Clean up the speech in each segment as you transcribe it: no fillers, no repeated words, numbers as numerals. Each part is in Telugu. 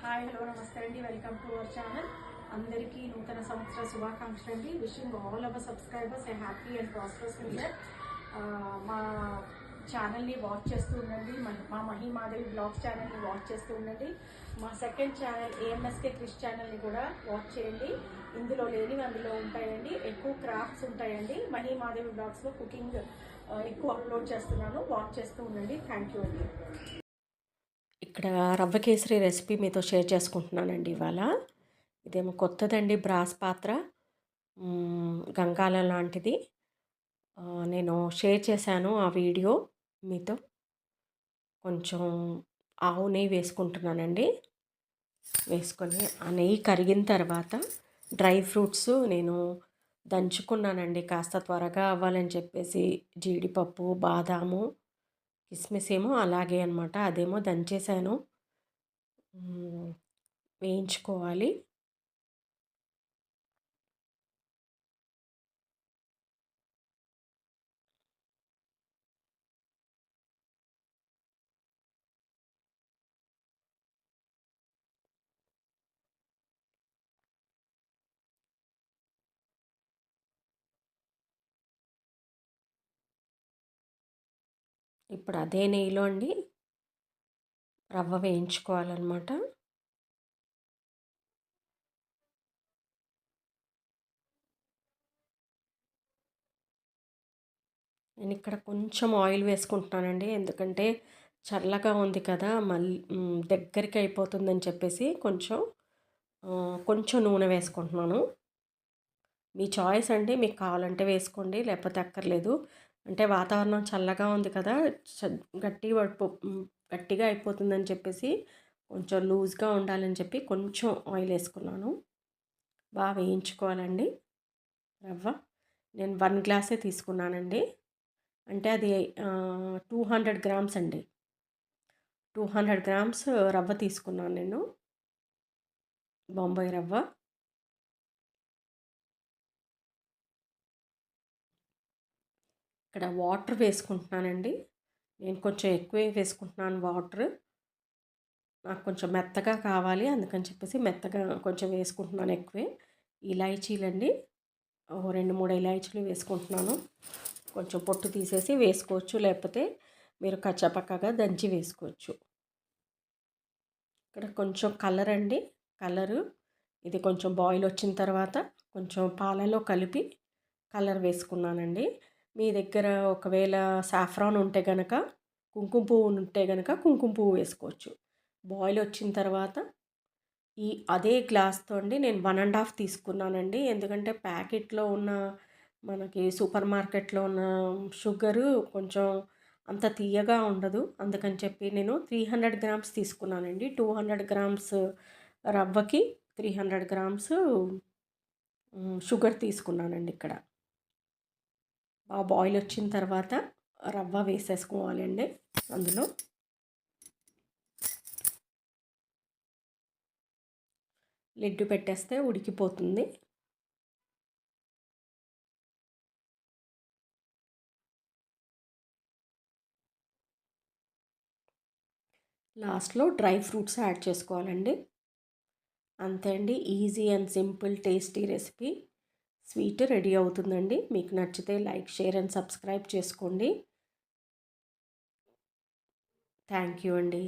హాయ్ హలో నమస్తే అండి. Welcome to our channel. అందరికీ నూతన సంవత్సర శుభాకాంక్షలు అండి. Wishing all our subscribers A happy and prosperous new year. మా ఛానల్ని వాచ్ చేస్తూ ఉండండి. మా మహిమాదేవి బ్లాగ్స్ ఛానల్ని వాచ్ చేస్తూ ఉండండి. మా సెకండ్ ఛానల్ ఏఎంఎస్కే క్రిష్ ఛానల్ని కూడా వాచ్ చేయండి. ఇందులో లేనివి అందులో ఉంటాయండి. ఎక్కువ క్రాఫ్ట్స్ ఉంటాయండి. మహిమాదేవి బ్లాగ్స్లో కుకింగ్ ఎక్కువ అప్లోడ్ చేస్తున్నాను. వాచ్ చేస్తూ ఉండండి. థ్యాంక్ యూ అండి. ఇక్కడ రవ్వ కేసరి రెసిపీ మీతో షేర్ చేసుకుంటున్నానండి ఇవాళ. ఇదేమో కొత్తదండి, బ్రాస్ పాత్ర, గంగాల లాంటిది. నేను షేర్ చేశాను ఆ వీడియో మీతో. కొంచెం ఆవు నెయ్యి వేసుకుంటున్నానండి. వేసుకొని ఆ నెయ్యి కరిగిన తర్వాత డ్రై ఫ్రూట్స్ నేను దంచుకున్నానండి, కాస్త త్వరగా అవ్వాలని చెప్పేసి. జీడిపప్పు, బాదాము, కిస్మిస్ ఏమో అలాగే అనమాట, అదేమో దంచేసాను, వేయించుకోవాలి. ఇప్పుడు అదే నెయ్యిలో అండి రవ్వ వేయించుకోవాలన్నమాట. నేను ఇక్కడ కొంచెం ఆయిల్ వేసుకుంటున్నానండి, ఎందుకంటే చల్లగా ఉంది కదా, మళ్ళీ దగ్గరికి అయిపోతుందని చెప్పేసి కొంచెం కొంచెం నూనె వేసుకుంటున్నాను. మీ చాయిస్ అండి, మీకు కావాలంటే వేసుకోండి, లేకపోతే అక్కర్లేదు. అంటే వాతావరణం చల్లగా ఉంది కదా, గట్టి గట్టిగా అయిపోతుందని చెప్పేసి కొంచెం లూజ్గా ఉండాలని చెప్పి కొంచెం ఆయిల్ వేసుకున్నాను. బాగా వేయించుకోవాలండి రవ్వ. నేను 1 గ్లాసే తీసుకున్నానండి. అంటే అది 200 గ్రామ్స్ అండి. 200 గ్రామ్స్ రవ్వ తీసుకున్నాను నేను, బొంబాయి రవ్వ. ఇక్కడ వాటర్ వేసుకుంటున్నానండి. నేను కొంచెం ఎక్కువే వేసుకుంటున్నాను వాటర్. నాకు కొంచెం మెత్తగా కావాలి, అందుకని చెప్పేసి మెత్తగా కొంచెం వేసుకుంటున్నాను ఎక్కువే. ఇలాచీలండి, 2-3 ఇలాచీలు వేసుకుంటున్నాను. కొంచెం పొట్టు తీసేసి వేసుకోవచ్చు, లేకపోతే మీరు కచ్చాపక్కగా దంచి వేసుకోవచ్చు. ఇక్కడ కొంచెం కలర్ అండి, కలరు ఇది కొంచెం బాయిల్ వచ్చిన తర్వాత కొంచెం పాలలో కలిపి కలర్ వేసుకున్నానండి. మీ దగ్గర ఒకవేళ సాఫ్రాన్ ఉంటే కనుక, కుంకుమ పువ్వు ఉంటే కనుక కుంకుమ పువ్వు వేసుకోవచ్చు. బాయిల్ వచ్చిన తర్వాత అదే గ్లాస్తో అండి నేను 1.5 తీసుకున్నానండి. ఎందుకంటే ప్యాకెట్లో ఉన్న, మనకి సూపర్ మార్కెట్లో ఉన్న షుగరు కొంచెం అంత తీయగా ఉండదు. అందుకని చెప్పి నేను 300 గ్రామ్స్ తీసుకున్నానండి. 200 గ్రామ్స్ రవ్వకి 300 గ్రామ్స్ షుగర్ తీసుకున్నానండి. ఇక్కడ బాయిల్ వచ్చిన తర్వాత రవ్వ వేసేసుకోవాలండి. అందులో లిడ్ పెట్టేస్తే ఉడికిపోతుంది. లాస్ట్లో డ్రై ఫ్రూట్స్ యాడ్ చేసుకోవాలండి. అంతే అండి, easy and simple tasty recipe sweet ready అవుతుందండి. మీకు నచ్చితే లైక్, షేర్ అండ్ సబ్స్క్రైబ్ చేసుకోండి. థ్యాంక్ యూ అండి.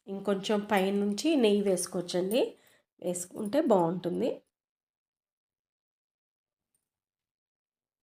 ఇంకొంచెం పైనుంచి నెయ్యి వేసుకోవచ్చండి, వేసుకుంటే బాగుంటుంది.